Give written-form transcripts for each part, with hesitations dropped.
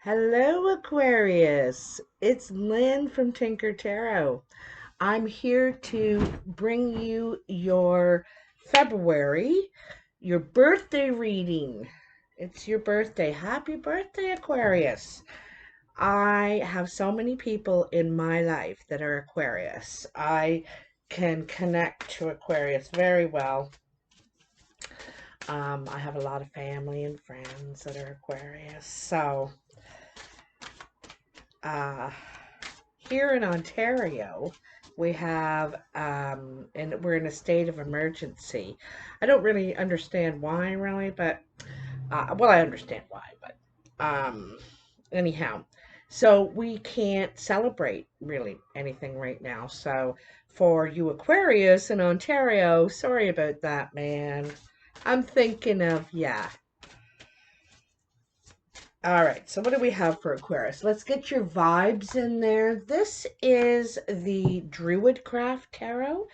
Hello, Aquarius. It's Lynn from Tinker Tarot. I'm here to bring you your February, your birthday reading. It's your birthday. Happy birthday, Aquarius. I have so many people in my life that are Aquarius. I can connect to Aquarius very well. I have a lot of family and friends that are Aquarius. So, uh, here in Ontario, we have, and we're in a state of emergency. I don't really understand why, really, but, well, I understand why, but, anyhow, so we can't celebrate really anything right now. So for you Aquarius in Ontario, sorry about that, man. I'm thinking of, yeah. All right, so what do we have for Aquarius? Let's get your vibes in there. This is the Druidcraft Tarot.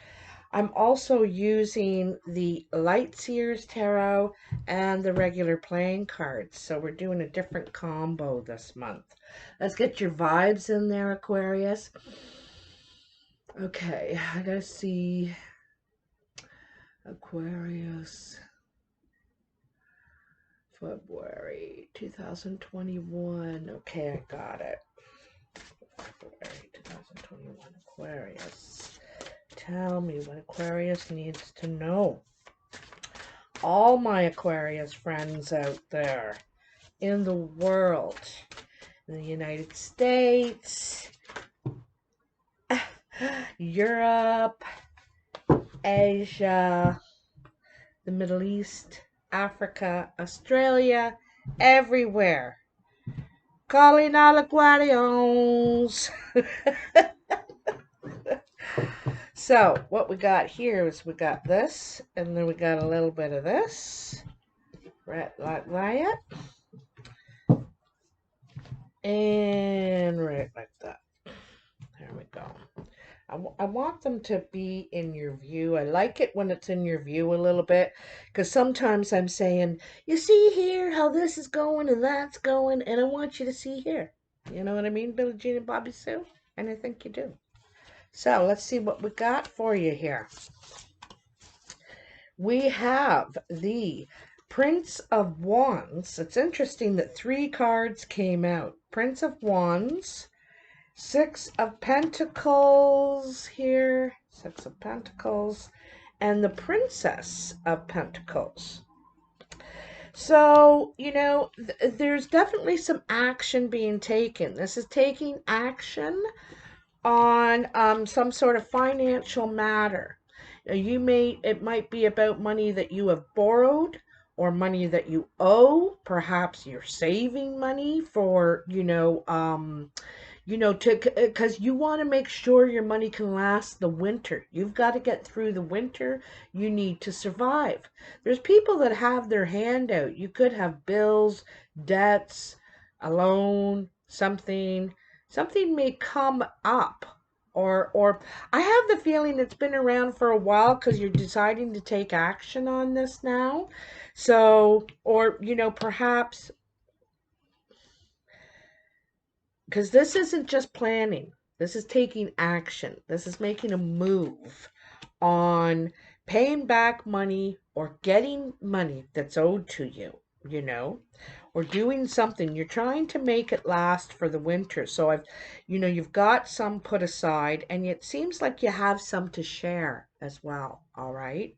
I'm also using the Lightseers Tarot and the regular playing cards. So we're doing a different combo this month. Let's get your vibes in there, Aquarius. Okay, I gotta see Aquarius. February 2021. Okay, I got it. February 2021 Aquarius. Tell me what Aquarius needs to know. All my Aquarius friends out there in the world, in the United States, Europe, Asia, the Middle East, Africa, Australia, everywhere. Calling all Aquarians. So what we got here is we got this, and then we got a little bit of this, right like that, and right like that. There we go. I want them to be in your view. I like it when it's in your view a little bit, because sometimes I'm saying, you see here how this is going and that's going, and I want you to see here. You know what I mean, Billie Jean and Bobby Sue? And I think you do. So let's see what we got for you here. We have the Prince of Wands. It's interesting that three cards came out. Prince of Wands, Six of Pentacles here, Six of Pentacles, and the Princess of Pentacles. So, there's definitely some action being taken. This is taking action on some sort of financial matter. Now, it might be about money that you have borrowed or money that you owe. Perhaps you're saving money for, because you want to make sure your money can last the winter. You've got to get through the winter. You need to survive. There's people that have their hand out. You could have bills, debts, a loan, something may come up, or I have the feeling it's been around for a while because you're deciding to take action on this now. So, or perhaps because this isn't just planning. This is taking action. This is making a move on paying back money or getting money that's owed to you, or doing something. You're trying to make it last for the winter. So you've got some put aside, and it seems like you have some to share as well. All right.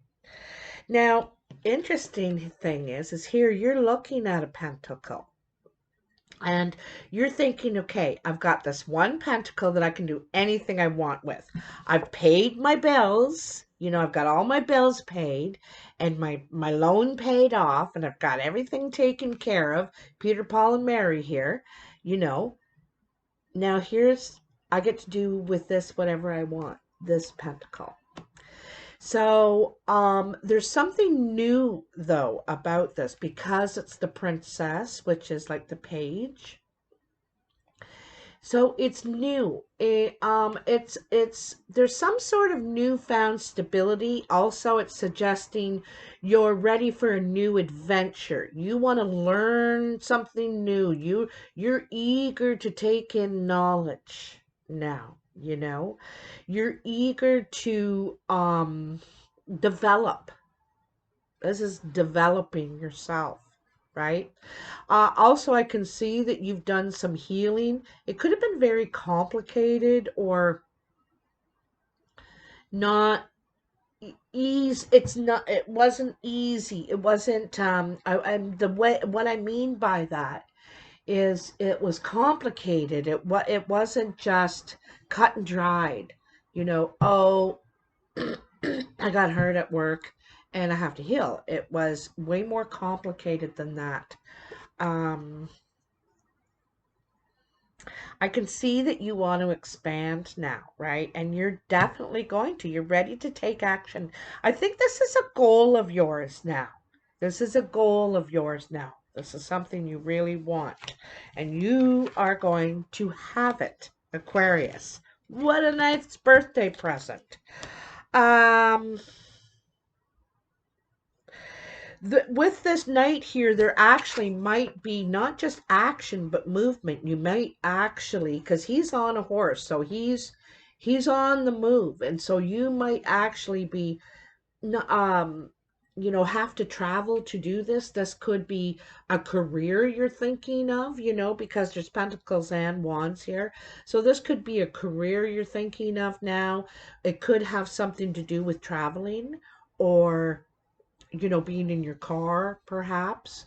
Now, interesting thing is here you're looking at a pentacle. And you're thinking, okay, I've got this one pentacle that I can do anything I want with. I've paid my bills, I've got all my bills paid and my loan paid off, and I've got everything taken care of. Peter, Paul, and Mary here, you know. Now I get to do with this whatever I want, this pentacle. So, there's something new though about this because it's the princess, which is like the page. So it's new. It's there's some sort of newfound stability. Also, it's suggesting you're ready for a new adventure. You want to learn something new. You're eager to take in knowledge now, you know. You're eager to develop. This is developing yourself, right? Also, I can see that you've done some healing. It could have been very complicated or not ease. It's not. It wasn't easy. It wasn't. I'm the way. What I mean by that is, it was complicated. It wasn't just cut and dried. Oh, I got hurt at work, and I have to heal. It was way more complicated than that. Um, I can see that you want to expand now, right? And you're definitely going to. You're ready to take action. I think this is a goal of yours now. This is a goal of yours now. This is something you really want. And you are going to have it, Aquarius. What a nice birthday present. Um, with this knight here, there actually might be not just action but movement. You might actually, because he's on a horse, so he's on the move, and so you might actually be have to travel to do this. This could be a career you're thinking of, because there's pentacles and wands here. So this could be a career you're thinking of now. It could have something to do with traveling, or being in your car, perhaps.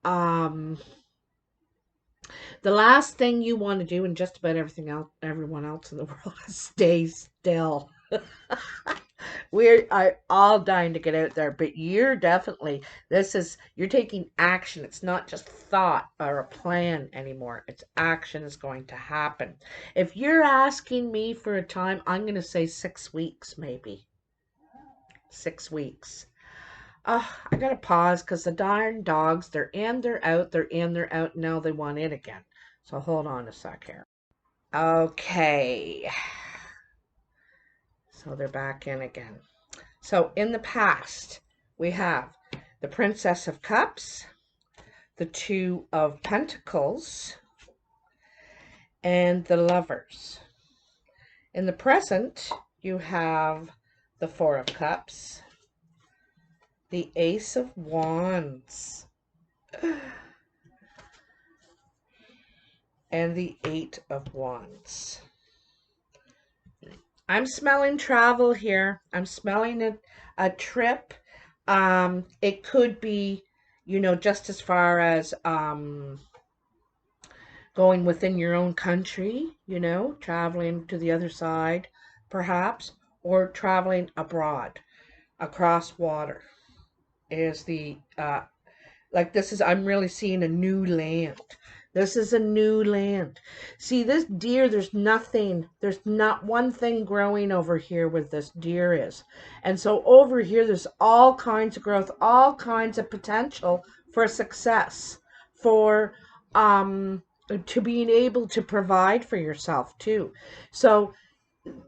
Um, the last thing you want to do, and just about everyone else in the world, is stay still. We're all dying to get out there, but you're taking action. It's not just thought or a plan anymore. It's action is going to happen. If you're asking me for a time, I'm going to say 6 weeks, maybe 6 weeks. I gotta pause because the darn dogs, they're in, they're out, they're in, they're out. Now they want in again. So hold on a sec here. Okay. So they're back in again. So in the past, we have the Princess of Cups, the Two of Pentacles, and the Lovers. In the present, you have the Four of Cups, the Ace of Wands, and the Eight of Wands. I'm smelling travel here. I'm smelling a trip. It could be, just as far as going within your own country, traveling to the other side, perhaps, or traveling abroad, across water is the I'm really seeing a new land. This is a new land. See, this deer, there's not one thing growing over here where this deer is. And so over here, there's all kinds of growth, all kinds of potential for success, for to being able to provide for yourself too. So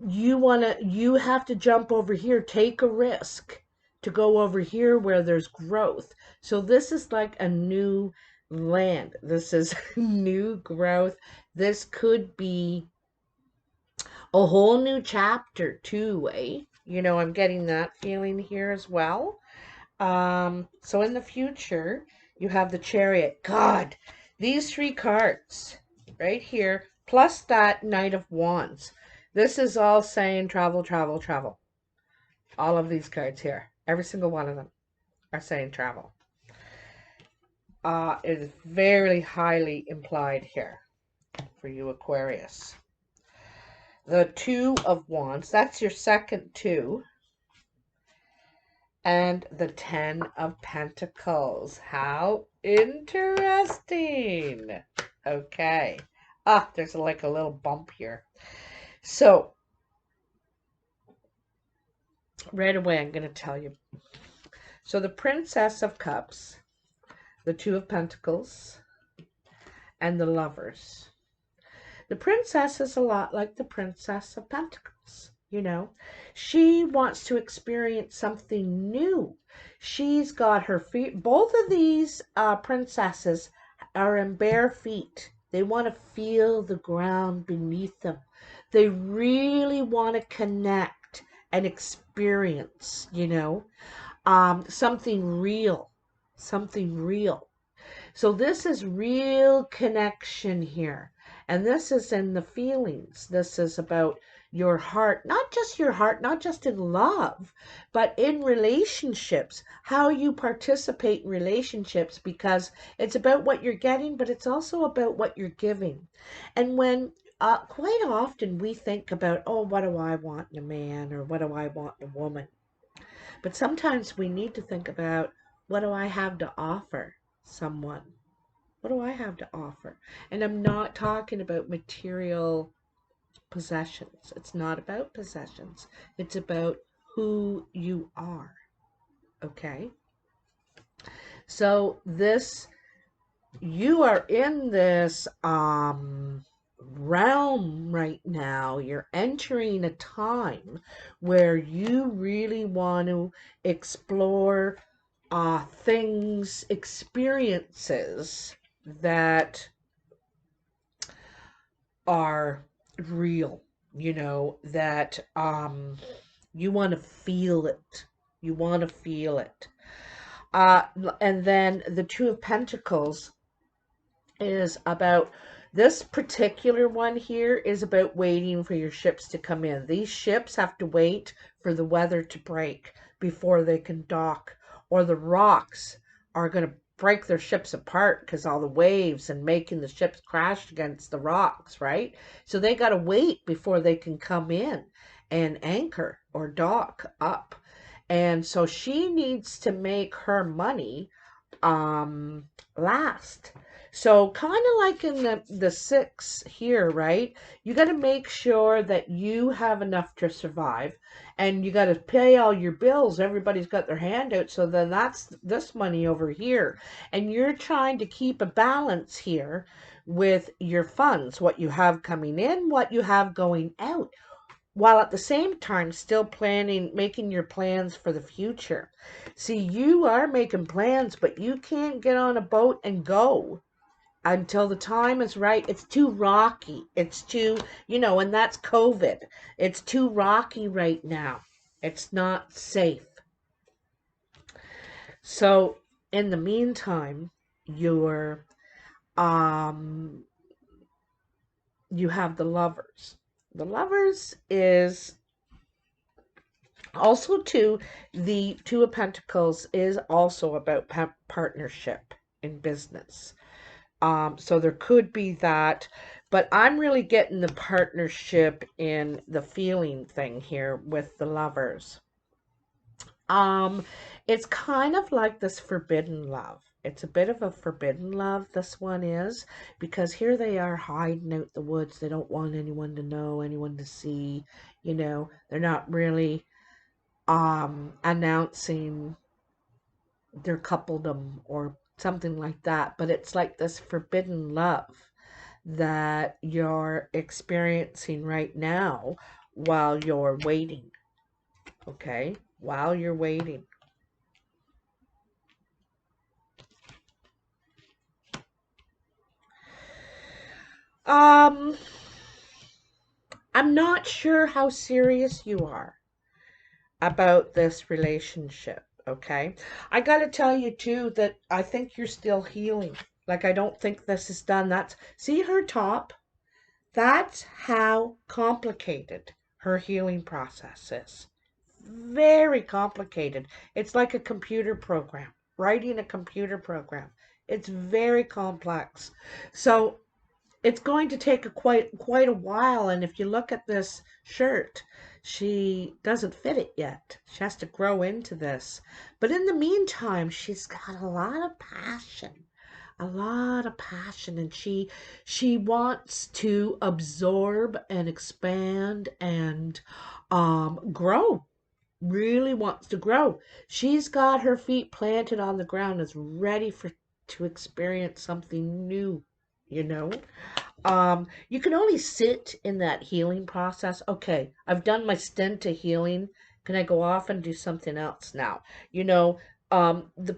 you have to jump over here, take a risk to go over here where there's growth. So this is like a new land. This is new growth. This could be a whole new chapter too, eh? I'm getting that feeling here as well. So in the future, you have the Chariot. God, these three cards right here, plus that Knight of Wands. This is all saying travel, travel, travel. All of these cards here, every single one of them are saying travel. It is very highly implied here for you, Aquarius. The Two of Wands, that's your second two. And the Ten of Pentacles. How interesting. Okay. There's like a little bump here. So, right away, I'm going to tell you. So, the Princess of Cups, the Two of Pentacles, and the Lovers. The princess is a lot like the Princess of Pentacles, you know. She wants to experience something new. She's got her feet. Both of these princesses are in bare feet. They want to feel the ground beneath them. They really want to connect and experience, you know, something real, something real. So this is real connection here. And this is in the feelings. This is about your heart, not just in love, but in relationships, how you participate in relationships, because it's about what you're getting, but it's also about what you're giving. And when quite often we think about, oh, what do I want in a man, or what do I want in a woman? But sometimes we need to think about, what do I have to offer someone? What do I have to offer? And I'm not talking about material possessions. It's not about possessions. It's about who you are. Okay? So you are in this realm right now. You're entering a time where you really want to explore things, experiences that are real, you know, that you want to feel it. You want to feel it. Uh, and then the Two of Pentacles is about, this particular one here is about waiting for your ships to come in. These ships have to wait for the weather to break before they can dock, or the rocks are going to break their ships apart because all the waves and making the ships crash against the rocks, right? So they got to wait before they can come in and anchor or dock up. And so she needs to make her money um last. So kind of like in the six here, right? You got to make sure that you have enough to survive, and you got to pay all your bills. Everybody's got their hand out, so then that's this money over here, and you're trying to keep a balance here with your funds, what you have coming in, what you have going out, while at the same time still planning, making your plans for the future. See, you are making plans, but you can't get on a boat and go until the time is right. It's too rocky. It's too, and that's COVID. It's too rocky right now. It's not safe. So, in the meantime, you're, um, you have the Lovers. The Lovers is also, too, the Two of Pentacles is also about partnership in business. So there could be that, but I'm really getting the partnership in the feeling thing here with the Lovers. Um, it's kind of like this forbidden love. It's a bit of a forbidden love, this one is, because here they are hiding out the woods. They don't want anyone to know, anyone to see, they're not really announcing their coupledom or something like that, but it's like this forbidden love that you're experiencing right now while you're waiting. Okay, while you're waiting. um I'm not sure how serious you are about this relationship. Okay, I got to tell you too that I think you're still healing. Like, I don't think this is done. That's, see her top, that's how complicated her healing process is. Very complicated. It's like a computer program, writing a computer program. It's very complex. So it's going to take quite a while. And if you look at this shirt, she doesn't fit it yet. She has to grow into this. But in the meantime, she's got a lot of passion. A lot of passion, and she wants to absorb and expand and grow. Really wants to grow. She's got her feet planted on the ground, is ready for to experience something new. you know. You can only sit in that healing process. Okay, I've done my stint of healing. Can I go off and do something else now? You know, the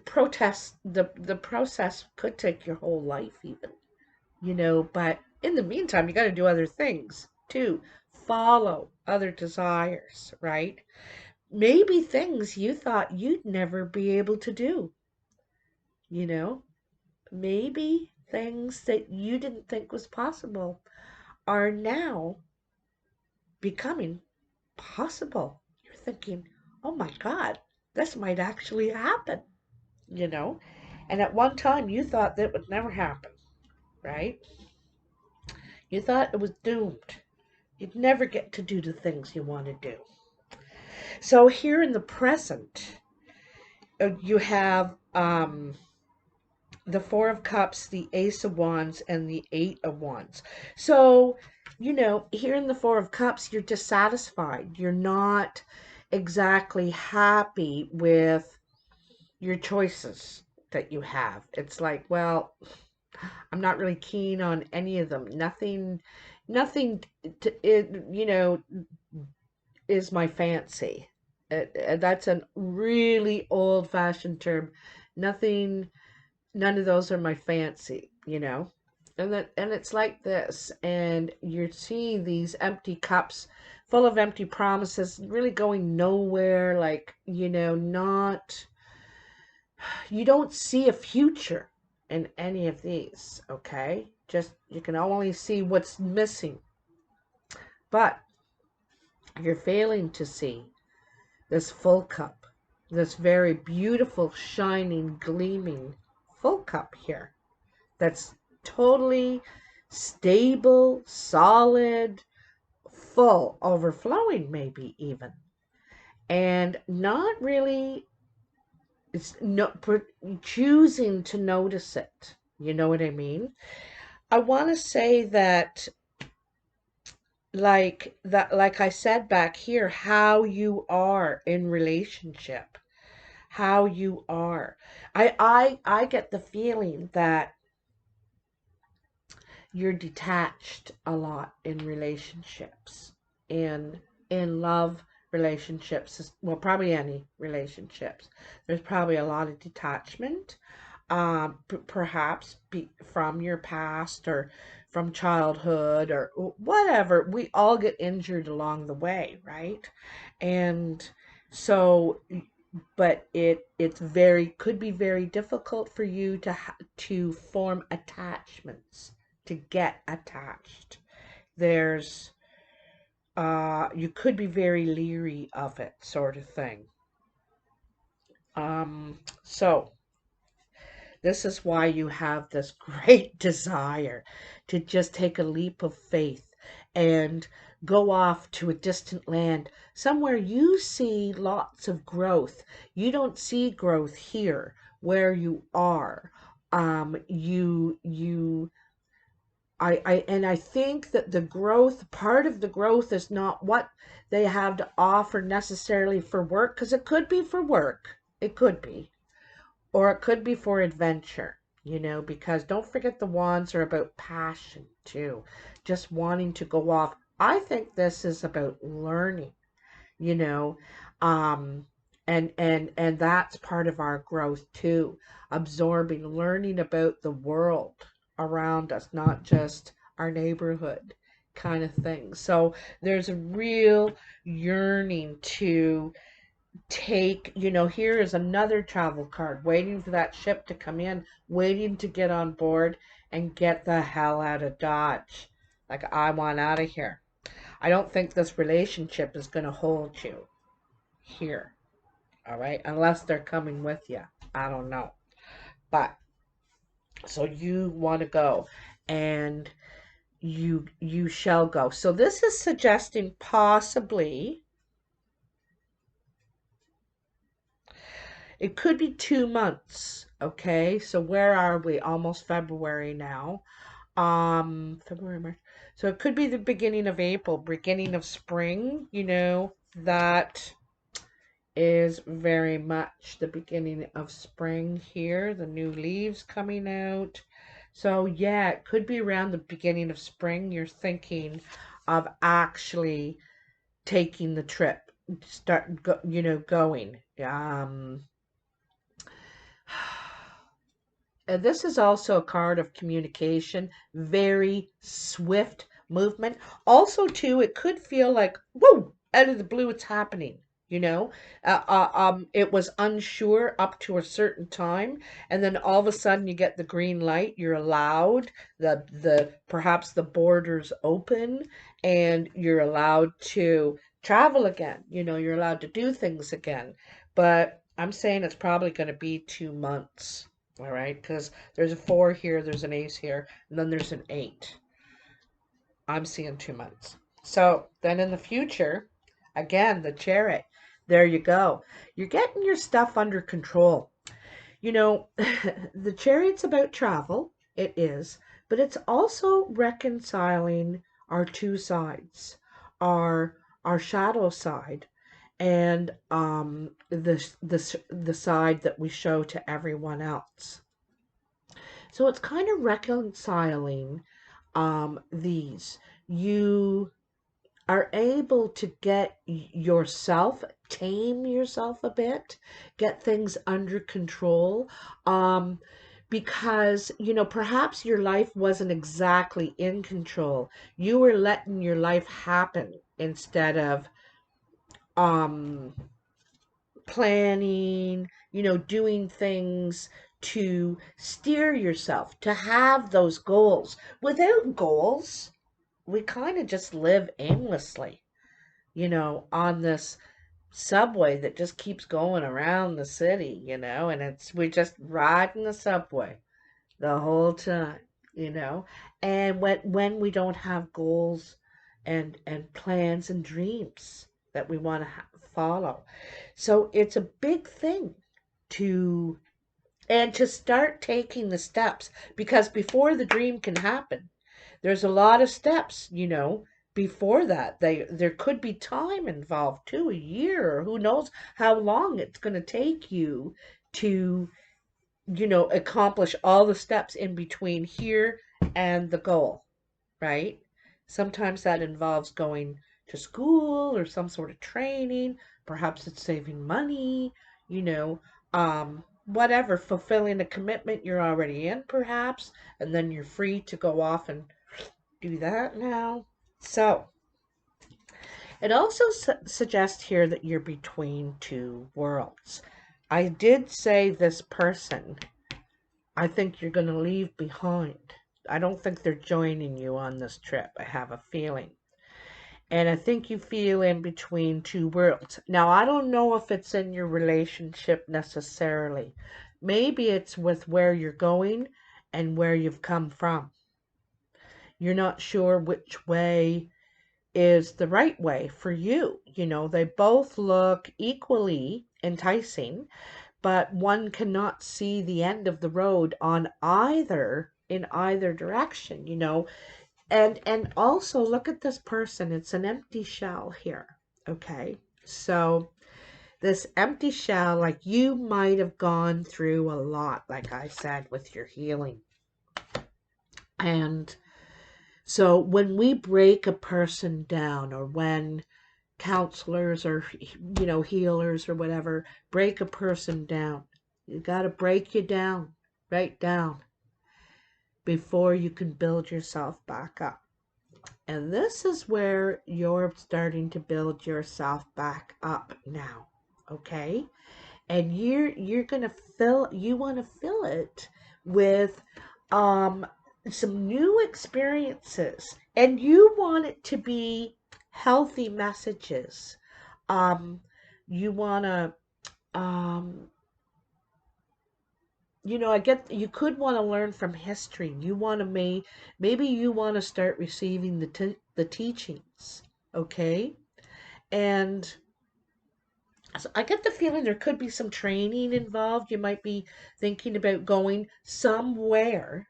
process could take your whole life even, but in the meantime, you got to do other things too. Follow other desires, right? Maybe things you thought you'd never be able to do, you know? Maybe things that you didn't think was possible are now becoming possible. You're thinking, oh my God, this might actually happen, you know? And at one time you thought that would never happen, right? You thought it was doomed. You'd never get to do the things you want to do. So here in the present, you have the Four of Cups, the Ace of Wands, and the Eight of Wands. So, here in the Four of Cups, you're dissatisfied. You're not exactly happy with your choices that you have. It's like, well, I'm not really keen on any of them. Nothing, is my fancy. That's a really old-fashioned term. Nothing None of those are my fancy. And it's like this, and you're seeing these empty cups full of empty promises really going nowhere, like, not you don't see a future in any of these, okay? Just you can only see what's missing. But you're failing to see this full cup, this very beautiful, shining, gleaming full cup here. That's totally stable, solid, full, overflowing, maybe even. And not really, it's no, choosing to notice it. You know what I mean? I want to say that, like I said back here, how you are in relationship, how you are. I get the feeling that you're detached a lot in relationships, in love relationships, well, probably any relationships. There's probably a lot of detachment, perhaps from your past or from childhood or whatever. We all get injured along the way, right? And so, but it's very could be very difficult for you to form attachments, to get attached. There's You could be very leery of it, sort of thing. So this is why you have this great desire to just take a leap of faith and go off to a distant land, somewhere you see lots of growth. You don't see growth here where you are. And I think that part of the growth is not what they have to offer necessarily for work, because it could be for work. It could be. Or it could be for adventure, because don't forget the wands are about passion too. Just wanting to go off. I think this is about learning, you know. Um and that's part of our growth too. Absorbing, learning about the world around us, not just our neighborhood kind of thing. So there's a real yearning to here is another travel card, waiting for that ship to come in, waiting to get on board and get the hell out of Dodge. Like, I want out of here. I don't think this relationship is going to hold you here. All right. Unless they're coming with you. I don't know. But so you want to go, and you shall go. So this is suggesting possibly it could be 2 months. Okay, so where are we? Almost February now. February, March. So it could be the beginning of April, beginning of spring. That is very much the beginning of spring here. The new leaves coming out. So yeah, it could be around the beginning of spring you're thinking of actually taking the trip, going. This is also a card of communication, very swift movement. Also, too, it could feel like, whoa, out of the blue, it's happening. You know, it was unsure up to a certain time, and then all of a sudden you get the green light. You're allowed the perhaps the borders open, and you're allowed to travel again. You're allowed to do things again. But I'm saying it's probably going to be 2 months. All right, because there's a 4 here, there's an ace here, and then there's an 8. I'm seeing 2 months. So then in the future, again, the chariot. There you go. You're getting your stuff under control. The chariot's about travel. It is. But it's also reconciling our two sides, our our shadow side, and the side that we show to everyone else. So it's kind of reconciling these. You are able to get yourself, tame yourself a bit, get things under control. Because, perhaps your life wasn't exactly in control. You were letting your life happen instead of um, planning, doing things to steer yourself, to have those goals. Without goals, we kind of just live aimlessly, on this subway that just keeps going around the city, and we're just riding the subway the whole time, you know. And when we don't have goals and plans and dreams that we want to follow. So it's a big thing to to start taking the steps, because before the dream can happen, there's a lot of steps, before that. There could be time involved too, a year, or who knows how long it's going to take you to, accomplish all the steps in between here and the goal, right? Sometimes that involves going to school or some sort of training. Perhaps it's saving money, whatever, fulfilling a commitment you're already in, perhaps, and then you're free to go off and do that now. So, it also suggests here that you're between two worlds. I did say this person, I think you're going to leave behind. I don't think they're joining you on this trip. I have a feeling. And I think you feel in between two worlds. Now, I don't know if it's in your relationship necessarily. Maybe it's with where you're going and where you've come from. You're not sure which way is the right way for you. They both look equally enticing, but one cannot see the end of the road on either in either direction, and also look at this person. It's an empty shell here. Okay. So this empty shell, like, you might have gone through a lot, like I said, with your healing. And so when we break a person down, or when counselors or, healers or whatever break a person down, you got to break you down, right down, before you can build yourself back up. And this is where you're starting to build yourself back up now. Okay? And you're going to you want to fill it with some new experiences, and you want it to be healthy messages. You want to I get, you could want to learn from history. You want to maybe you want to start receiving the teachings, okay? And so I get the feeling there could be some training involved. You might be thinking about going somewhere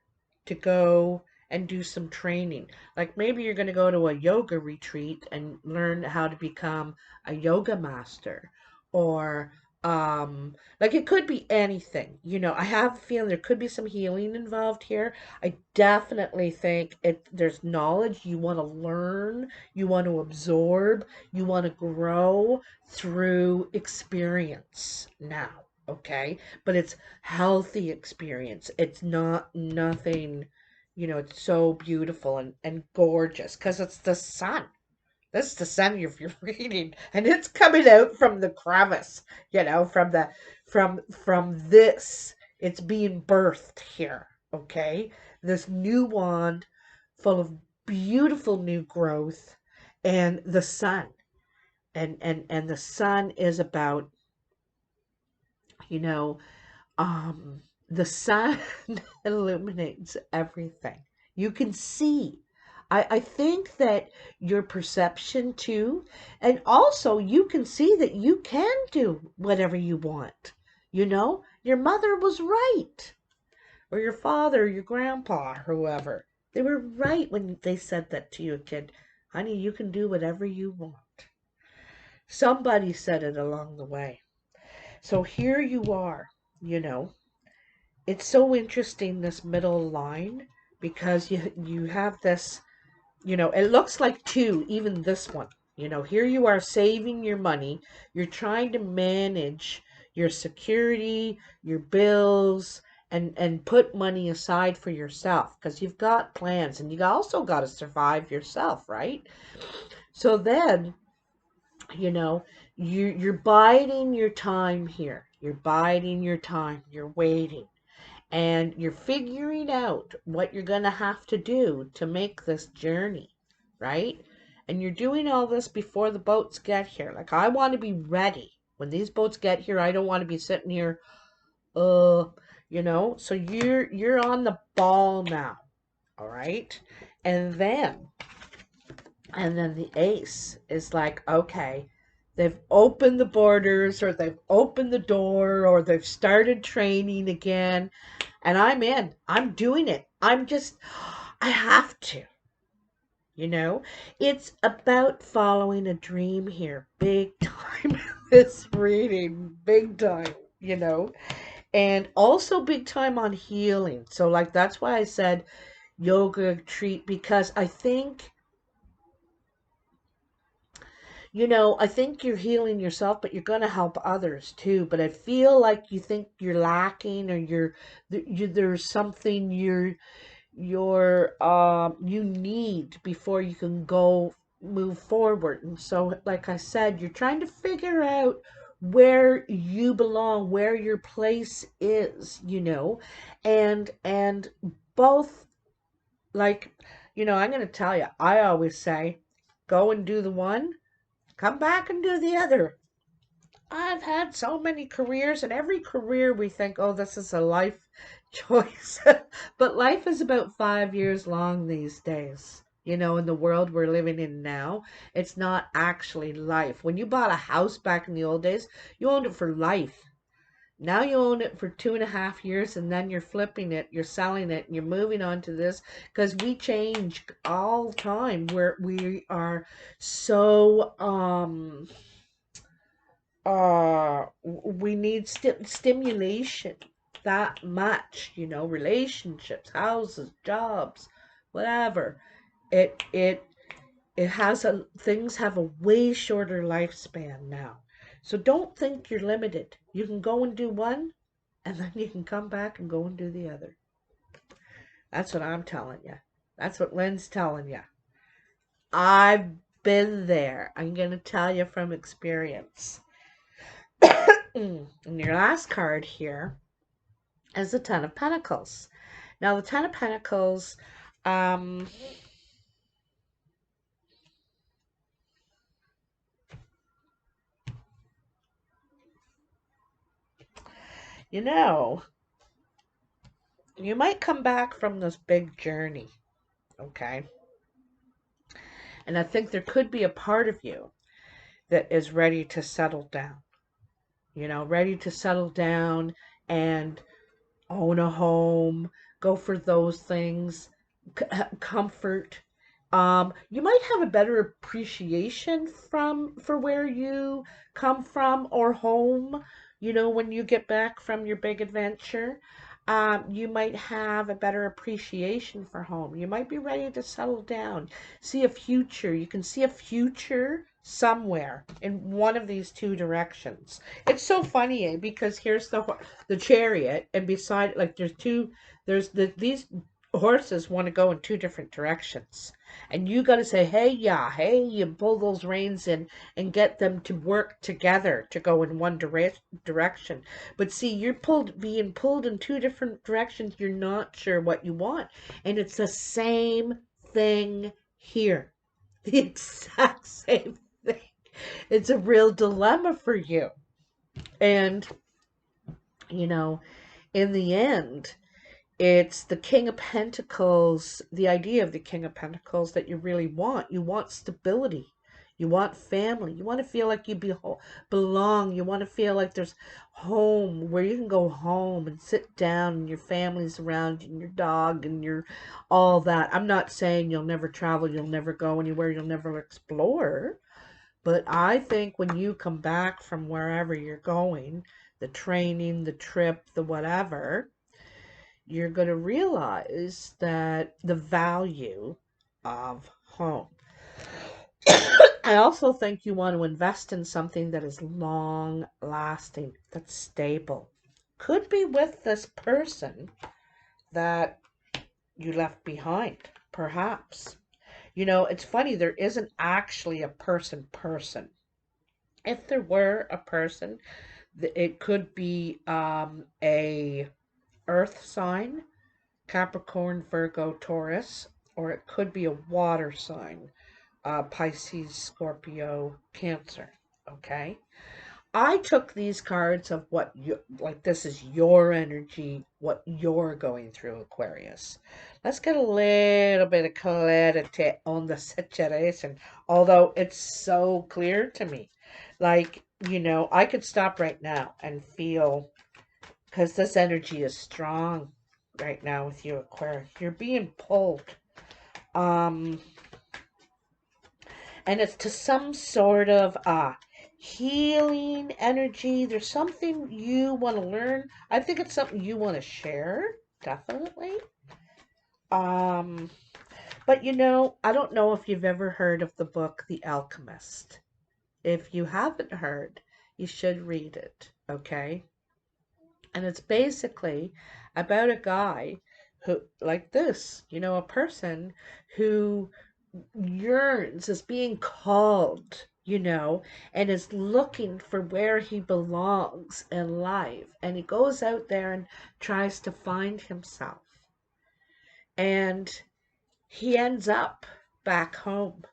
to go and do some training. Like, maybe you're going to go to a yoga retreat and learn how to become a yoga master, or Like it could be anything. I have a feeling there could be some healing involved here. I definitely think there's knowledge you want to learn, you want to absorb, you want to grow through experience now. Okay, but it's healthy experience. It's not nothing. It's so beautiful and gorgeous because it's the sun. This is the sun of your reading, and it's coming out from the crevice, from this. It's being birthed here, okay? This new wand full of beautiful new growth and the sun. And the sun is about, you know, the sun illuminates everything. You can see. I think that your perception too, and also you can see that you can do whatever you want. Your mother was right, or your father, or your grandpa, or whoever. They were right when they said that to you, kid. Honey, you can do whatever you want. Somebody said it along the way. So here you are, you know. It's so interesting, this middle line, because you have this, it looks like two, even this one. Here you are saving your money. You're trying to manage your security, your bills, and put money aside for yourself because you've got plans and you also got to survive yourself, right? So then, you know, you're biding your time here. You're biding your time. You're waiting and you're figuring out what you're going to have to do to make this journey, right? And you're doing all this before the boats get here. Like, I want to be ready. When these boats get here, I don't want to be sitting here, uh, so you're on the ball now, all right? And then the ace is like, okay, they've opened the borders or they've opened the door or they've started training again and I'm in. I'm doing it. I have to. You know, it's about following a dream here. Big time. This reading. Big time. And also big time on healing. So, like, that's why I said yoga treat because I think you're healing yourself, but you're going to help others too. But I feel like you think you're lacking or there's something you need before you can go move forward. And so, like I said, you're trying to figure out where you belong, where your place is, and both, like, I'm going to tell you, I always say, go and do the one, come back and do the other. I've had so many careers, and every career we think, oh, this is a life choice. But life is about 5 years long these days. In the world we're living in now, it's not actually life. When you bought a house back in the old days, you owned it for life. Now you own it for 2.5 years and then you're flipping it, you're selling it, and you're moving on to this because we change all the time where we are so we need stimulation that much, relationships, houses, jobs, whatever. It it it has a things have a way shorter lifespan now, so don't think you're limited. You can go and do one and then you can come back and go and do the other. That's what I'm telling you. That's what Lynn's telling you. I've been there. I'm going to tell you from experience. And your last card here is the Ten of Pentacles. Now, the Ten of Pentacles, um, you know, you might come back from this big journey, okay? And I think there could be a part of you that is ready to settle down, ready to settle down and own a home, go for those things, comfort. You might have a better appreciation for where you come from or home You know, when you get back from your big adventure, you might have a better appreciation for home. You might be ready to settle down, see a future. You can see a future somewhere in one of these two directions. It's so funny, eh? Because here's the chariot, and beside, like, these horses want to go in two different directions, and you got to say, hey, yeah, hey, you pull those reins in and get them to work together to go in one direction. But see, you're being pulled in two different directions. You're not sure what you want. And it's the same thing here. The exact same thing. It's a real dilemma for you. And, you know, in the end, it's the King of Pentacles, the idea of the King of Pentacles that you really want. You want stability. You want family. You want to feel like you belong. You want to feel like there's home, where you can go home and sit down and your family's around you and your dog and your all that. I'm not saying you'll never travel, you'll never go anywhere, you'll never explore. But I think when you come back from wherever you're going, the training, the trip, the whatever, you're going to realize that the value of home. I also think you want to invest in something that is long lasting, that's stable. Could be with this person that you left behind, perhaps. You know, it's funny, there isn't actually a person. If there were a person, it could be a earth sign, Capricorn, Virgo, Taurus, or it could be a water sign, Pisces, Scorpio, Cancer. Okay. I took these cards of what you like. This is your energy, what you're going through, Aquarius. Let's get a little bit of clarity on the situation, although it's so clear to me. Like, you know, I could stop right now and feel, because this energy is strong right now with you, Aquarius. You're being pulled. Um, and it's to some sort of healing energy. There's something you want to learn. I think it's something you want to share, definitely. Um, but you know, I don't know if you've ever heard of the book The Alchemist. If you haven't heard, you should read it, okay? And it's basically about a guy who, like this, you know, a person who yearns, is being called, you know, and is looking for where he belongs in life. And he goes out there and tries to find himself. And he ends up back home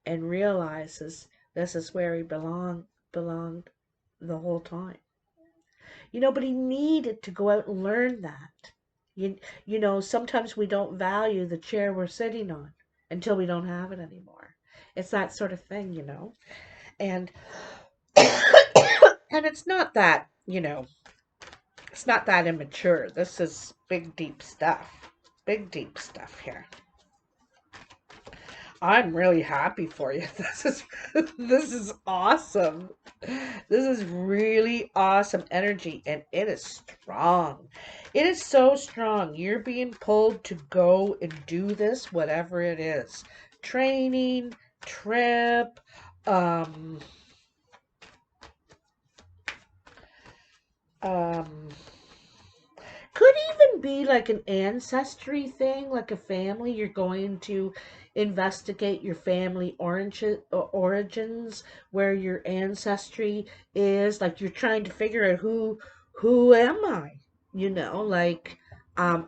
and realizes this is where he belonged the whole time. You know, but he needed to go out and learn that. You know, sometimes we don't value the chair we're sitting on until we don't have it anymore. It's that sort of thing, you know. And and it's not that, you know, it's not that immature. This is big deep stuff. Big deep stuff here. I'm really happy for you. This is awesome. This is really awesome energy, and it is strong. It is so strong. You're being pulled to go and do this, whatever it is. Training, trip, um, um, could even be like an ancestry thing, like a family. You're going to investigate your family origins, where your ancestry is. Like you're trying to figure out who am I? You know, like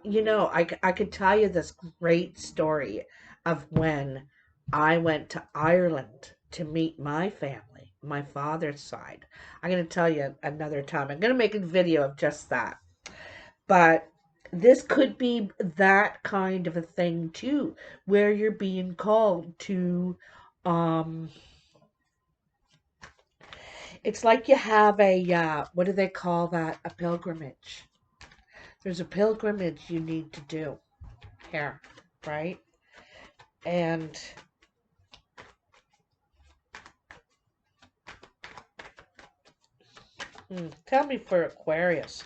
you know, I could tell you this great story of when I went to Ireland to meet my family, my father's side. I'm going to tell you another time. I'm going to make a video of just that, but this could be that kind of a thing too, where you're being called to, um, it's like you have a, what do they call that? A pilgrimage. There's a pilgrimage you need to do here, right? And Tell me for Aquarius.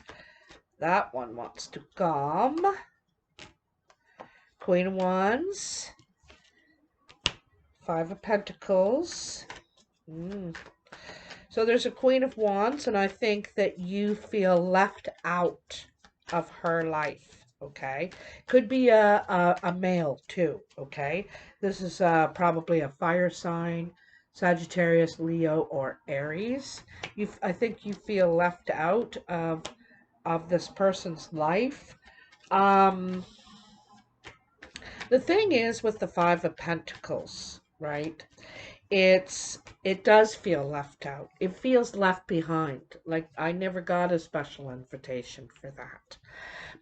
That one wants to come. Queen of Wands. Five of Pentacles. Mm. So there's a Queen of Wands, and I think that you feel left out of her life, okay? Could be a male, too, okay? This is probably a fire sign, Sagittarius, Leo, or Aries. I think you feel left out of this person's life. Um, the thing is with the Five of Pentacles, right? It does feel left out. It feels left behind. Like I never got a special invitation for that.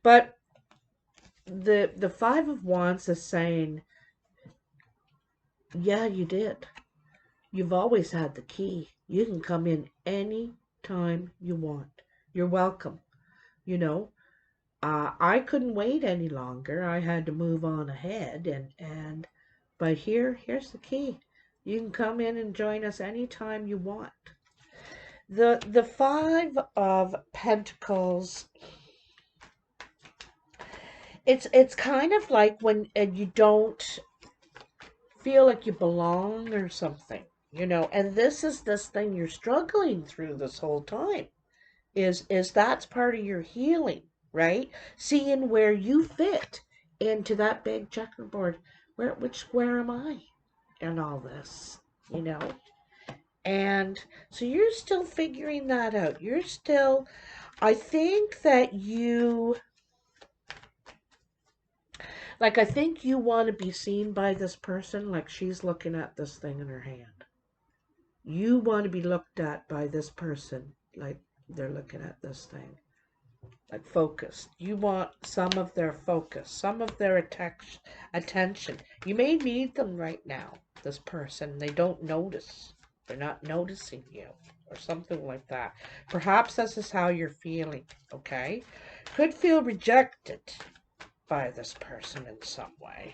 But the Five of Wands is saying, yeah, you did. You've always had the key. You can come in any time you want. You're welcome. You know, I couldn't wait any longer. I had to move on ahead, but here's the key. You can come in and join us anytime you want. The Five of Pentacles, it's kind of like when you don't feel like you belong or something, you know. And this is this thing you're struggling through this whole time. Is that's part of your healing, right? Seeing where you fit into that big checkerboard. Which square am I in all this, you know? And so you're still figuring that out. You're still, I think that I think you want to be seen by this person like she's looking at this thing in her hand. You want to be looked at by this person like they're looking at this thing. Like focused. You want some of their focus, some of their attention. You may need them right now, this person. They don't notice. They're not noticing you or something like that. Perhaps this is how you're feeling, okay? Could feel rejected by this person in some way.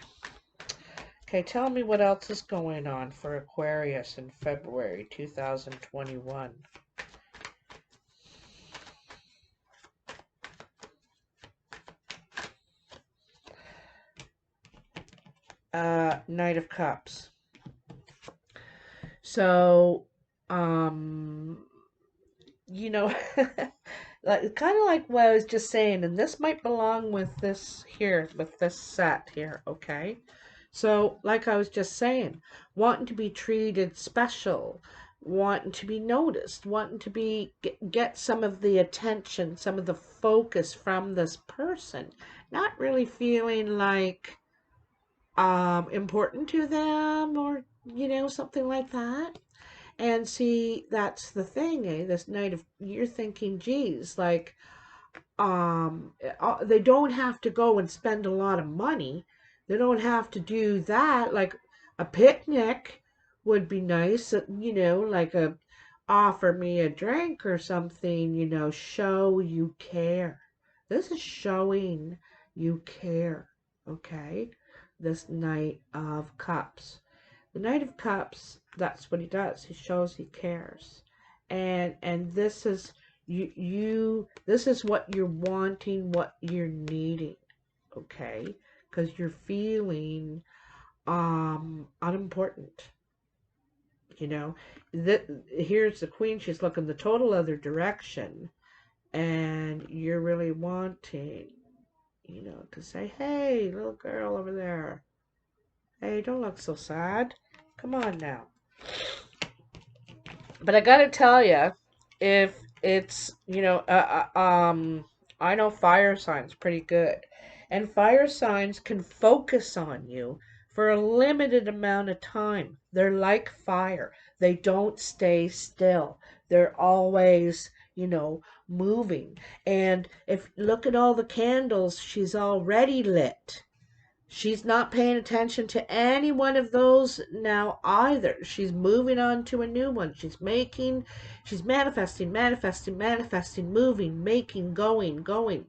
Okay, tell me what else is going on for Aquarius in February 2021. Knight of Cups. So, you know, like kind of like what I was just saying, and this might belong with this here, with this set here, okay? So, like I was just saying, wanting to be treated special, wanting to be noticed, wanting to get some of the attention, some of the focus from this person, not really feeling like important to them or something like that. And see, that's the thing, eh? This night of you're thinking, geez, like they don't have to go and spend a lot of money. They don't have to do that. Like a picnic would be nice, like a offer me a drink or something, show you care. This is showing you care, okay? This Knight of Cups. The Knight of Cups, that's what he does. He shows he cares. And this is this is what you're wanting, what you're needing, okay? Because you're feeling unimportant. Here's the Queen, she's looking the total other direction, and you're really wanting, to say, hey, little girl over there, hey, don't look so sad. Come on now. But I gotta tell you, if it's, I know fire signs pretty good. And fire signs can focus on you for a limited amount of time. They're like fire. They don't stay still. They're always, moving. And if look at all the candles she's already lit. She's not paying attention to any one of those now either. She's moving on to a new one. She's manifesting, manifesting, manifesting, moving, making, going.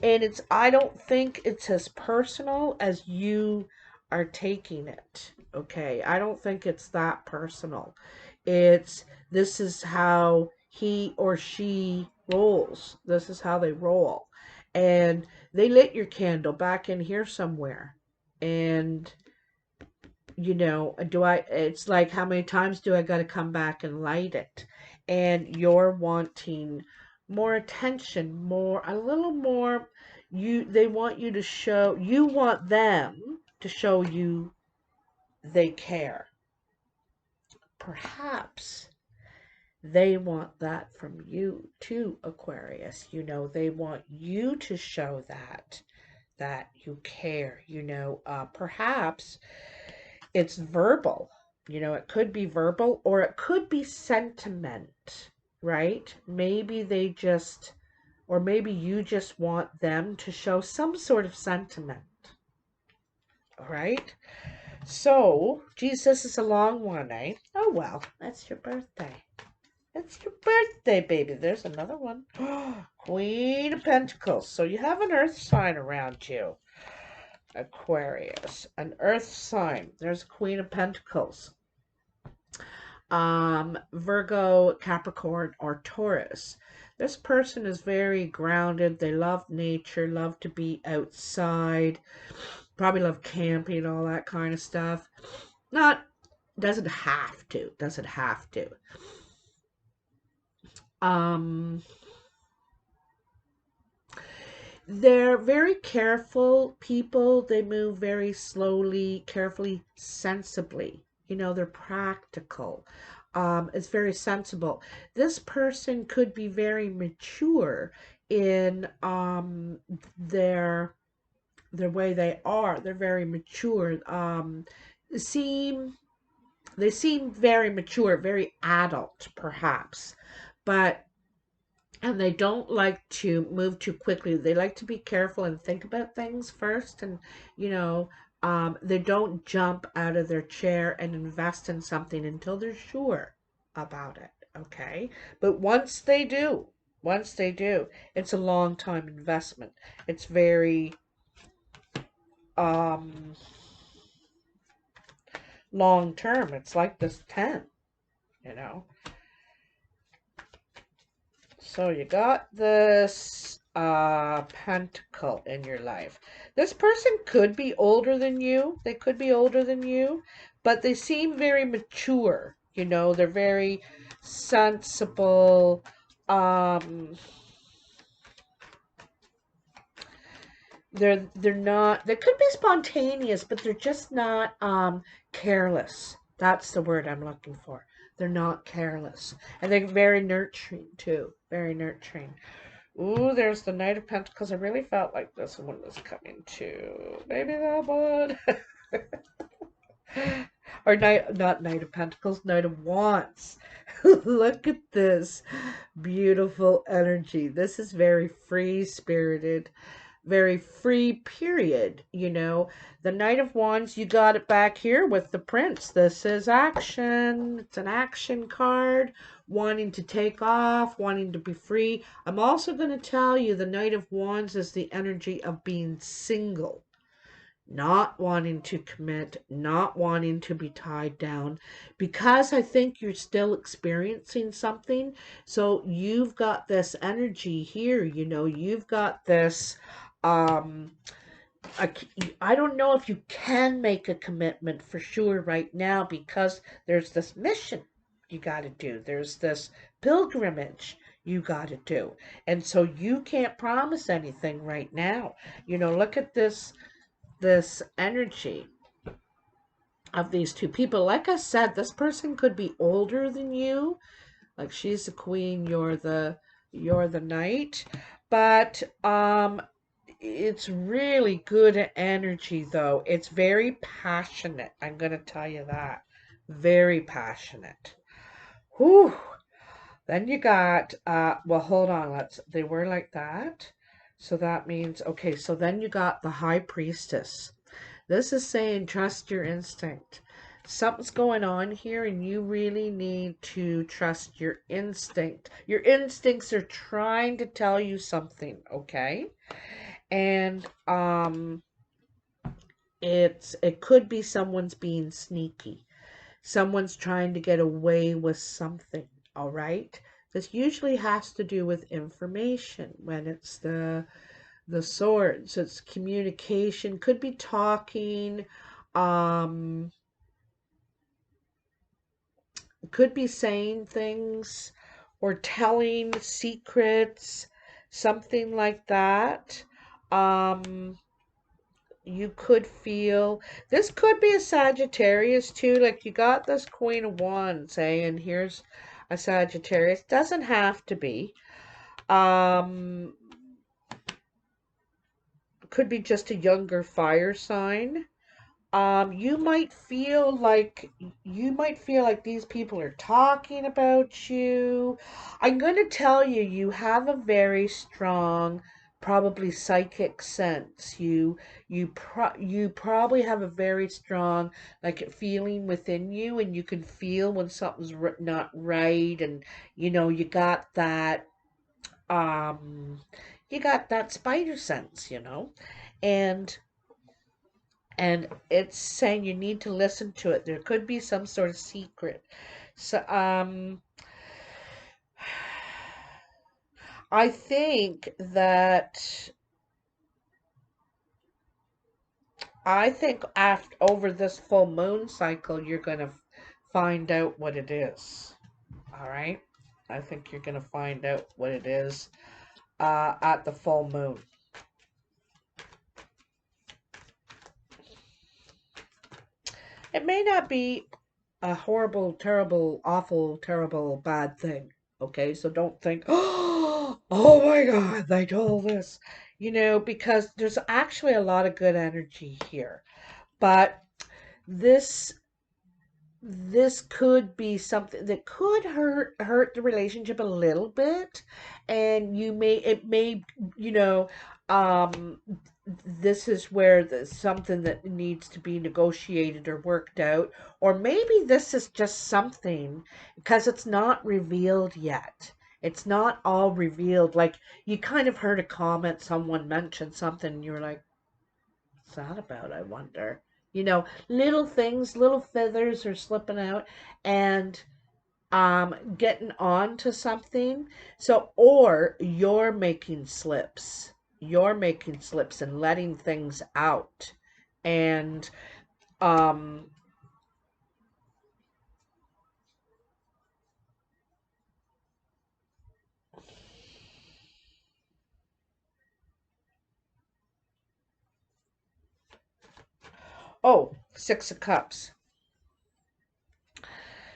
And I don't think it's as personal as you are taking it. Okay. I don't think it's that personal. This is how he or she rolls. This is how they roll. And they lit your candle back in here somewhere. And, you know, it's like, how many times do I got to come back and light it? And you're wanting more attention, a little more. They want you to show, you want them to show you they care. Perhaps they want that from you too, Aquarius. You know, they want you to show that you care. You know, perhaps it's verbal. You know, it could be verbal or it could be sentiment, right? Maybe they just, or maybe you just want them to show some sort of sentiment. All right. So, geez, this is a long one, eh? Oh, well, that's your birthday. It's your birthday, baby. There's another one. Queen of Pentacles. So you have an earth sign around you. Aquarius. An earth sign. There's Queen of Pentacles. Virgo, Capricorn, or Taurus. This person is very grounded. They love nature, love to be outside, probably love camping and all that kind of stuff. Doesn't have to. They're very careful people. They move very slowly, carefully, sensibly. You know, they're practical. It's very sensible. This person could be very mature in their way they are. They're very mature. Seem They seem very mature, very adult, perhaps, but and they don't like to move too quickly. They like to be careful and think about things first, and you know, they don't jump out of their chair and invest in something until they're sure about it. Okay, but once they do, it's a long time investment. It's very um long term. It's like this 10, you know. So you got this pentacle in your life. This person could be older than you. They could be older than you, but they seem very mature. You know, they're very sensible. Um, they're not. They could be spontaneous, but they're just not careless. That's the word I'm looking for. They're not careless, and they're very nurturing too. Very nurturing. Ooh, there's the Knight of Pentacles. I really felt like this one was coming too. Maybe that one. Or not Knight of Pentacles, Knight of Wands. Look at this beautiful energy. This is very free spirited, very free, period. You know, the Knight of Wands, you got it back here with the Prince. This is action. It's an action card, wanting to take off, wanting to be free. I'm also going to tell you the Knight of Wands is the energy of being single, not wanting to commit, not wanting to be tied down, because I think you're still experiencing something. So you've got this energy here, you know, you've got this um I don't know if you can make a commitment for sure right now, because there's this mission you got to do. There's this pilgrimage you got to do. And so you can't promise anything right now. You know, look at this energy of these two people. Like I said, this person could be older than you. Like she's the queen, you're the knight. But it's really good energy though. It's very passionate. I'm going to tell you that. Very passionate. Whew. Then you got well, hold on. They were like that. So that means okay, so then you got the high priestess. This is saying trust your instinct. Something's going on here and you really need to trust your instinct. Your instincts are trying to tell you something, okay? And it could be someone's being sneaky. Someone's trying to get away with something, all right? This usually has to do with information when it's the swords. It's communication, could be talking, um, could be saying things or telling secrets, something like that. Um, you could feel this could be a Sagittarius too. Like you got this Queen of Wands saying, here's a Sagittarius. Doesn't have to be. Um, could be just a younger fire sign. You might feel like these people are talking about you. I'm going to tell you, you have a very strong, probably psychic sense. You probably have a very strong like feeling within you, and you can feel when something's not right, and you got that you got that spider sense, and it's saying you need to listen to it. There could be some sort of secret. So I think that after over this full moon cycle you're going to find out what it is. All right? I think you're going to find out what it is at the full moon. It may not be a horrible, terrible, awful, terrible, bad thing. Okay, so don't think, oh my God, they told us, because there's actually a lot of good energy here. But this this could be something that could hurt the relationship a little bit, and it may you know um this is where there's something that needs to be negotiated or worked out, or maybe this is just something because it's not revealed yet. It's not all revealed. Like you kind of heard a comment, someone mentioned something, and you were like, what's that about, I wonder? Little things, little feathers are slipping out and getting on to something. So, or You're making slips and letting things out. And um oh, Six of Cups.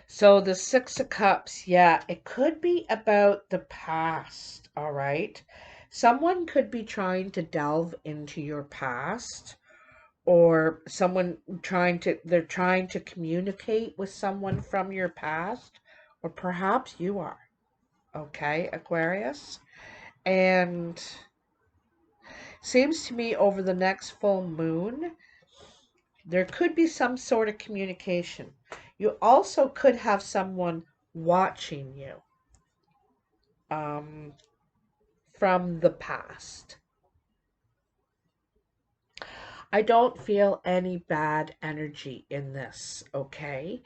So the Six of Cups, yeah, it could be about the past, all right? Someone could be trying to delve into your past, or they're trying to communicate with someone from your past, or perhaps you are, okay, Aquarius? And seems to me over the next full moon, there could be some sort of communication. You also could have someone watching you um, from the past. I don't feel any bad energy in this, okay?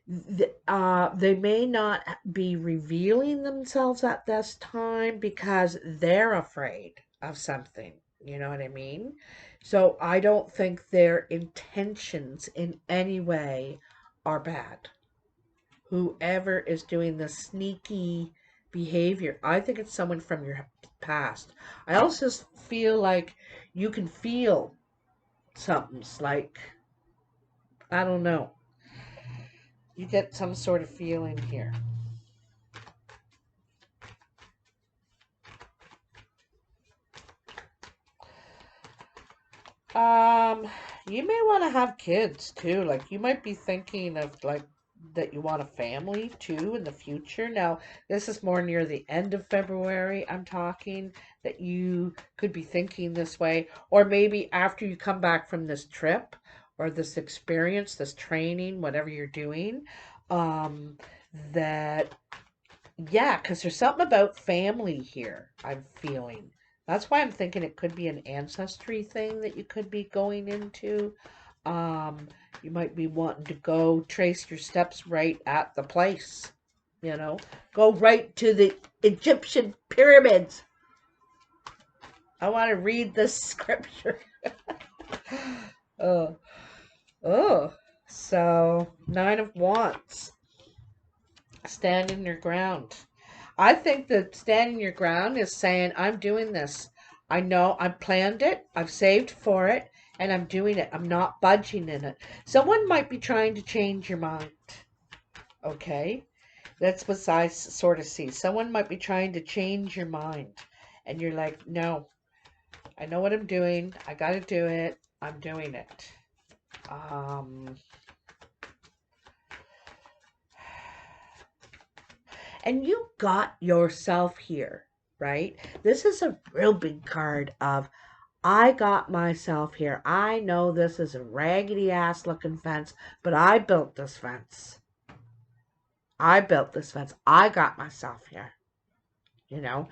They may not be revealing themselves at this time because they're afraid of something. You know what I mean? So I don't think their intentions in any way are bad. Whoever is doing the sneaky behavior, I think it's someone from your past. I also feel like you can feel something's like, I don't know. You get some sort of feeling here. Um, you may want to have kids too. Like you might be thinking of like that you want a family too in the future. Now, this is more near the end of February. I'm talking that you could be thinking this way, or maybe after you come back from this trip or this experience, this training, whatever you're doing, um, that yeah, because there's something about family here, I'm feeling. That's why I'm thinking it could be an ancestry thing that you could be going into. Um, you might be wanting to go trace your steps right at the place. you know. Go right to the Egyptian pyramids. I want to read this scripture. Oh, oh. So, Nine of Wands. Standing your ground. I think that standing your ground is saying, I'm doing this. I know I've planned it, I've saved for it, and I'm doing it. I'm not budging in it. Someone might be trying to change your mind. Okay? That's what I sort of see. Someone might be trying to change your mind. And you're like, no, I know what I'm doing. I got to do it. I'm doing it. And you got yourself here, right? This is a real big card of I got myself here. I know this is a raggedy ass looking fence, but I built this fence. I built this fence. I got myself here, you know,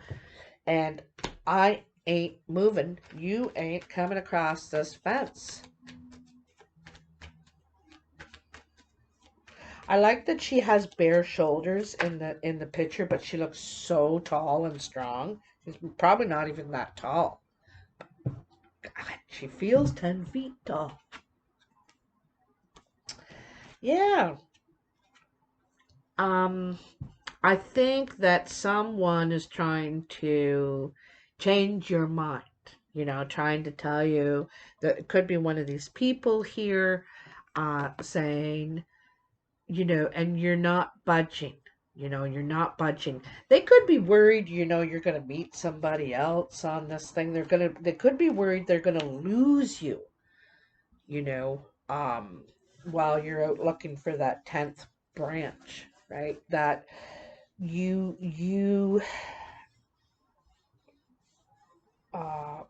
and I ain't moving. You ain't coming across this fence. I like that she has bare shoulders in the picture, but she looks so tall and strong. She's probably not even that tall. God, she feels 10 feet tall. Yeah. I think that someone is trying to change your mind, you know, trying to tell you that it could be one of these people here saying, you know, and you're not budging. You know, you're not budging. They could be worried, you know, you're going to meet somebody else on this thing. They could be worried they're going to lose you, you know, while you're out looking for that 10th branch, right? That you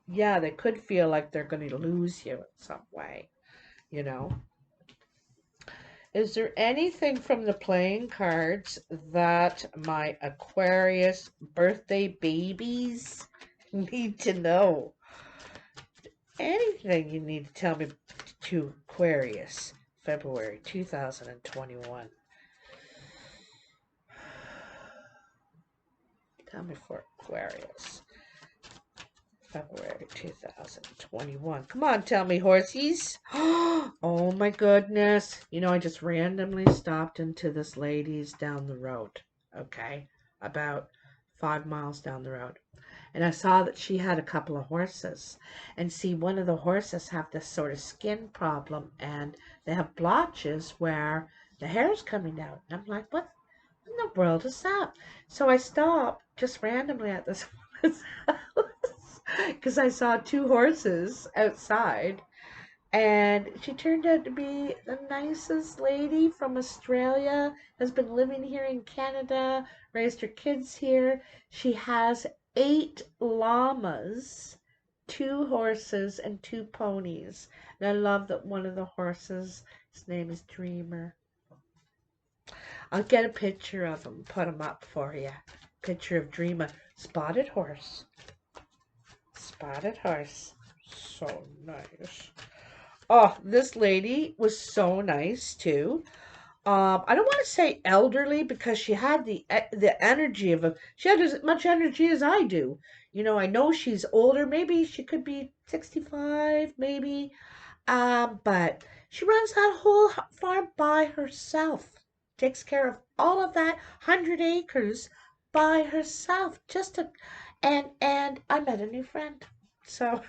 yeah, they could feel like they're going to lose you in some way, you know. Is there anything from the playing cards that my Aquarius birthday babies need to know? Anything you need to tell me to Aquarius, February 2021. Tell me for Aquarius, February 2021. Come on, tell me, horsies. Oh my goodness. You know, I just randomly stopped into this lady's down the road. Okay. About 5 miles down the road. And I saw that she had a couple of horses. And see, one of the horses have this sort of skin problem. And they have blotches where the hair's coming out. And I'm like, what in the world is that? So I stopped just randomly at this woman's house because I saw two horses outside, and she turned out to be the nicest lady from Australia, has been living here in Canada, raised her kids here. She has 8 llamas, 2 horses, and 2 ponies. And I love that one of the horses, his name is Dreamer. I'll get a picture of him, put him up for you. Picture of Dreamer. Spotted horse. Spotted horse. So nice. Oh, this lady was so nice too. I don't want to say elderly because she had the energy of a. She had as much energy as I do. You know, I know she's older. Maybe she could be 65, maybe. But she runs that whole farm by herself. Takes care of all of that 100 acres by herself. And I met a new friend. So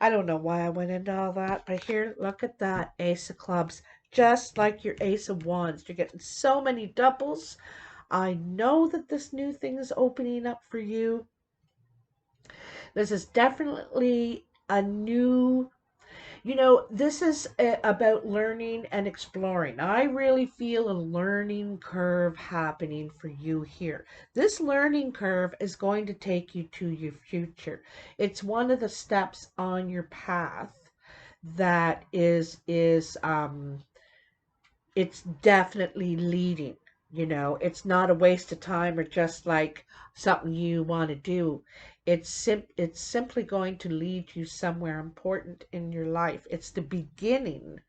I don't know why I went into all that, but here, look at that Ace of Clubs. Just like your Ace of Wands. You're getting so many doubles. I know that this new thing is opening up for you. This is definitely a new, you know, this is about learning and exploring. I really feel a learning curve happening for you here. This learning curve is going to take you to your future. It's one of the steps on your path that it's definitely leading. You know, it's not a waste of time or just like something you want to do. It's simply going to lead you somewhere important in your life. It's the beginning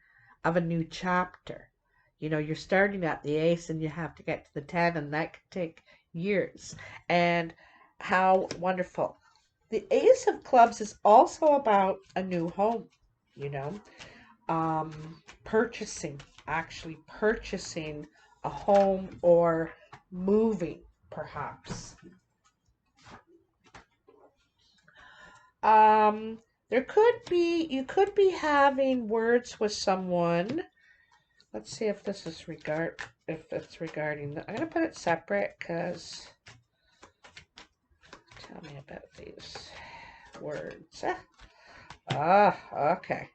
of a new chapter. You know, you're starting at the ace and you have to get to the 10, and that could take years. And how wonderful. The ace of clubs is also about a new home, you know, um, purchasing, actually purchasing a home or moving, perhaps. There could be, you could be having words with someone. Let's see if this is if it's regarding I'm gonna put it separate because tell me about these words. Okay.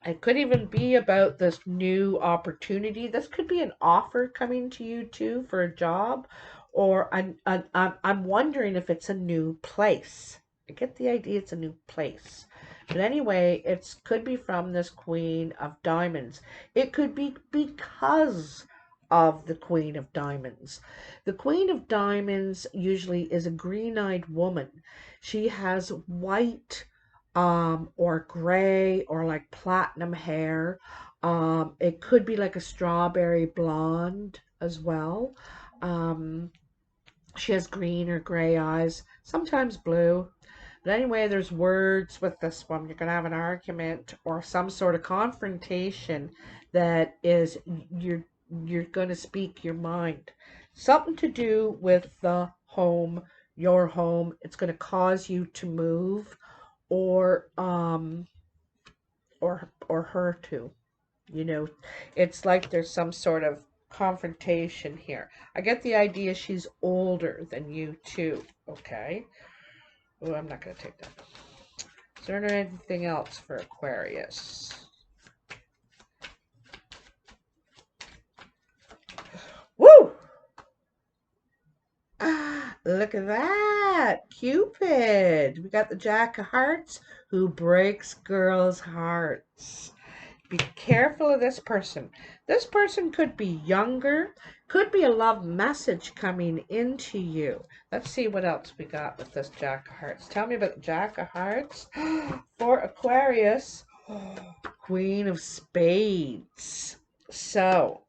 It could even be about this new opportunity. This could be an offer coming to you too for a job, or I'm wondering if it's a new place. I get the idea it's a new place. But anyway, it could be from this Queen of Diamonds. It could be because of the Queen of Diamonds. The Queen of Diamonds usually is a green-eyed woman. She has white or gray or like platinum hair. It could be like a strawberry blonde as well. Um, she has green or gray eyes, sometimes blue. But anyway, there's words with this one. You're going to have an argument or some sort of confrontation that is you're going to speak your mind. Something to do with the home, your home. It's going to cause you to move or or her to, you know, it's like there's some sort of confrontation here. I get the idea she's older than you too. Okay. Oh, I'm not going to take that. Is there anything else for Aquarius? Woo! Look at that. Cupid. We got the Jack of Hearts who breaks girls' hearts. Be careful of this person. This person could be younger, could be a love message coming into you. Let's see what else we got with this Jack of Hearts. Tell me about the Jack of Hearts for Aquarius. Queen of Spades. So,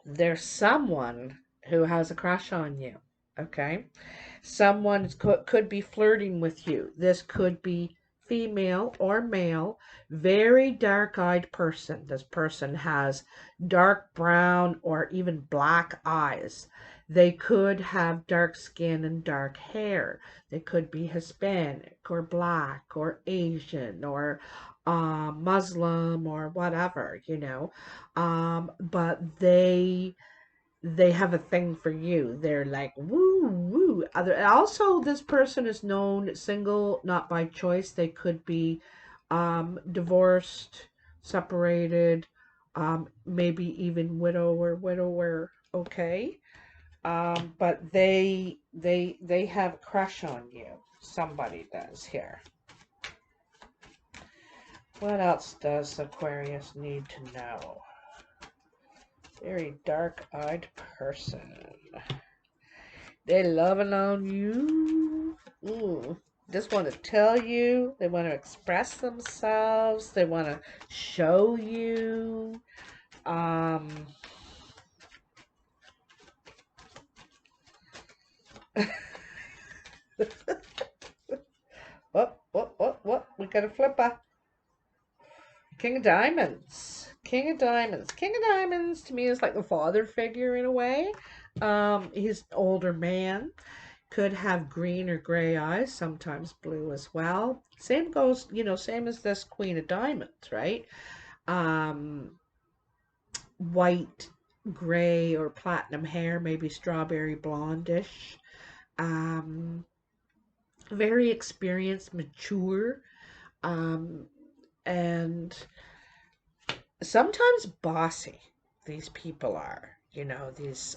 there's someone who has a crush on you, okay? Someone could be flirting with you. This could be female or male, very dark-eyed person. This person has dark brown or even black eyes. They could have dark skin and dark hair. They could be Hispanic or black or Asian or Muslim or whatever, you know. But they have a thing for you. They're like, woo, woo. Also, this person is known single, not by choice. They could be divorced, separated, maybe even widow or widower. Okay, but they have a crush on you. Somebody does here. What else does Aquarius need to know? Very dark-eyed person. They loving on you. Ooh. Just want to tell you. They want to express themselves. They want to show you. What? We got a flipper. King of Diamonds. King of Diamonds. King of Diamonds to me is like the father figure in a way. He's an older man. Could have green or gray eyes, sometimes blue as well. Same goes, you know, same as this Queen of Diamonds, right? Um, White, gray, or platinum hair, maybe strawberry blondish. Um, Very experienced, mature, um, and sometimes bossy. These people are, you know, these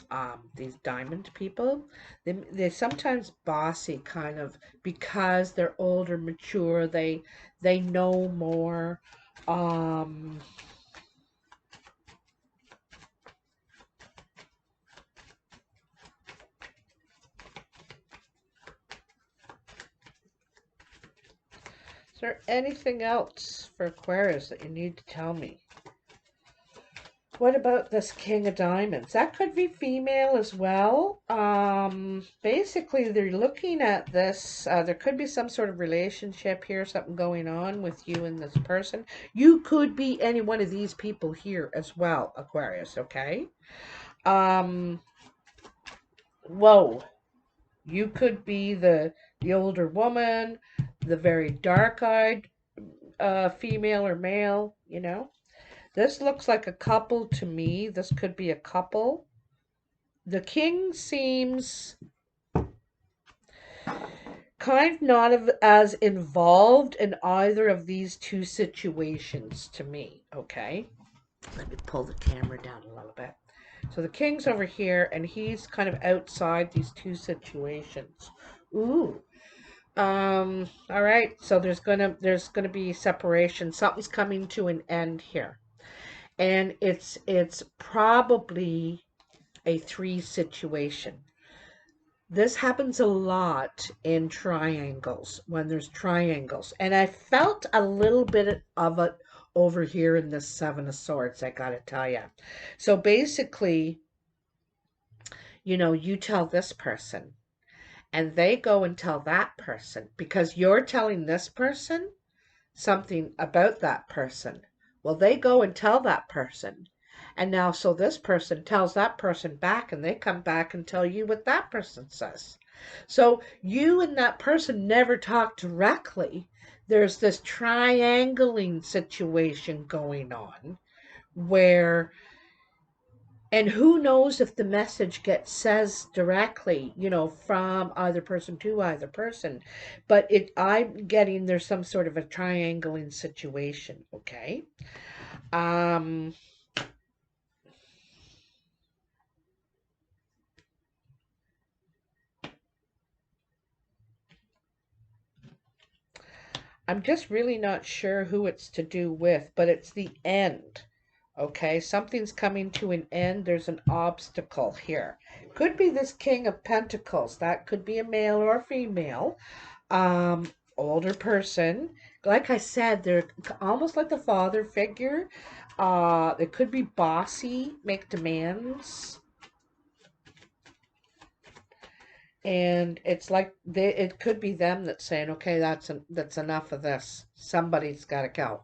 diamond people. They're sometimes bossy, kind of, because they're older, mature. They know more. Um, Is there anything else for Aquarius that you need to tell me? What about this King of Diamonds? That could be female as well. Basically, they're looking at this. There could be some sort of relationship here, something going on with you and this person. You could be any one of these people here as well, Aquarius, okay? Um, whoa. You could be the older woman, the very dark-eyed female or male, you know? This looks like a couple to me. This could be a couple. The king seems kind of not as involved in either of these two situations to me, okay? Let me pull the camera down a little bit. So the king's over here, and he's kind of outside these two situations. Ooh. All right, so there's gonna be separation. Something's coming to an end here. And it's probably a three situation. This happens a lot in triangles, when there's triangles. And I felt a little bit of it over here in the Seven of Swords, I gotta tell you. So basically, you tell this person, and they go and tell that person, because you're telling this person something about that person. Well, they go and tell that person. And now, so this person tells that person back, and they come back and tell you what that person says. So you and that person never talk directly. There's this triangling situation going on where, and who knows if the message gets says directly, from either person to either person. But I'm getting there's some sort of a triangling situation, okay? Um, I'm just really not sure who it's to do with, but it's the end. Okay, something's coming to an end. There's an obstacle here. Could be this King of Pentacles. That could be a male or a female. Older person. Like I said, they're almost like the father figure. They could be bossy, make demands. And it's like it could be them that's saying, okay, that's enough of this. Somebody's got to go.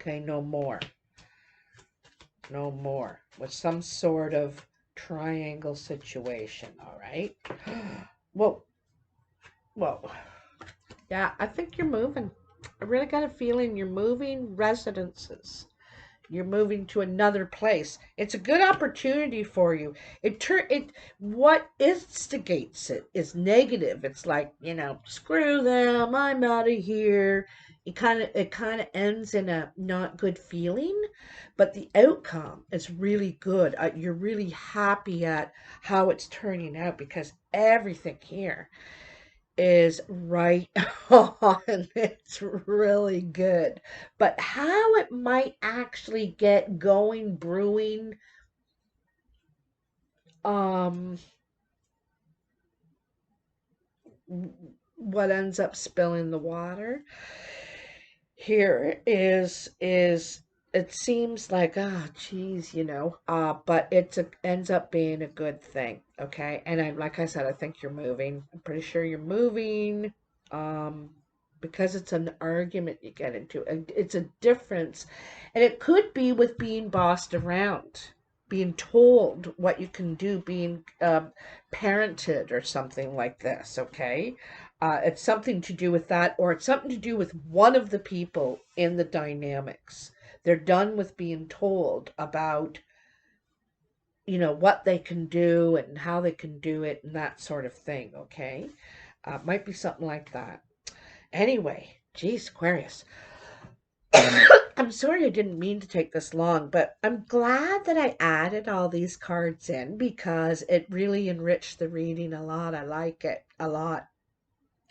Okay, no more. No more. With some sort of triangle situation, all right? Whoa. Whoa. Yeah, I think you're moving. I really got a feeling you're moving residences. You're moving to another place. It's a good opportunity for you. What instigates it is negative. It's like, screw them, I'm out of here. It kind of ends in a not good feeling, but the outcome is really good. You're really happy at how it's turning out, because everything here is right on. It's really good. But how it might actually get going, brewing, um, what ends up spilling the water here is it seems like, geez, but ends up being a good thing, okay? And like I said, I think you're moving. I'm pretty sure you're moving, um, because it's an argument you get into. And it's a difference, and it could be with being bossed around, being told what you can do, being parented or something like this, okay? It's something to do with that, or it's something to do with one of the people in the dynamics. They're done with being told about, what they can do and how they can do it and that sort of thing, okay? Might be something like that. Anyway, geez, Aquarius. I'm sorry I didn't mean to take this long, but I'm glad that I added all these cards in, because it really enriched the reading a lot. I like it a lot.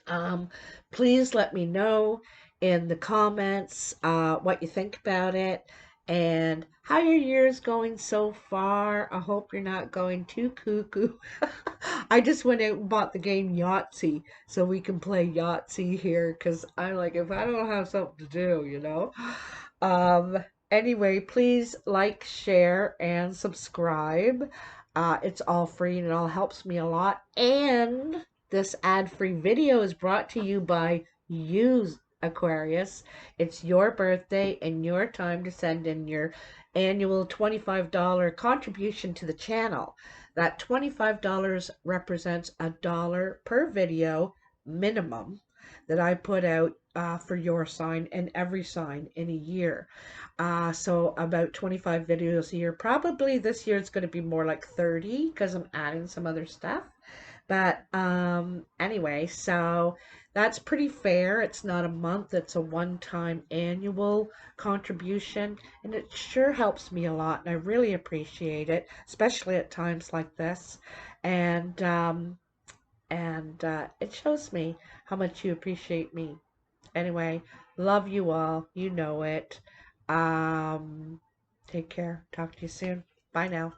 Um, Please let me know in the comments what you think about it. And how your year's going so far? I hope you're not going too cuckoo. I just went out and bought the game Yahtzee so we can play Yahtzee here because I'm like, if I don't have something to do, you know? Um, anyway, please like, share, and subscribe. It's all free and it all helps me a lot. And this ad-free video is brought to you by you, Aquarius. It's your birthday and your time to send in your annual $25 contribution to the channel. That $25 represents $1 per video minimum that I put out for your sign and every sign in a year. So about 25 videos a year. Probably this year it's going to be more like 30 because I'm adding some other stuff. But anyway, so that's pretty fair. It's not a month, it's a one-time annual contribution, and it sure helps me a lot, and I really appreciate it, especially at times like this. And it shows me how much you appreciate me. Anyway, love you all. You know it. Um, take care. Talk to you soon. Bye now.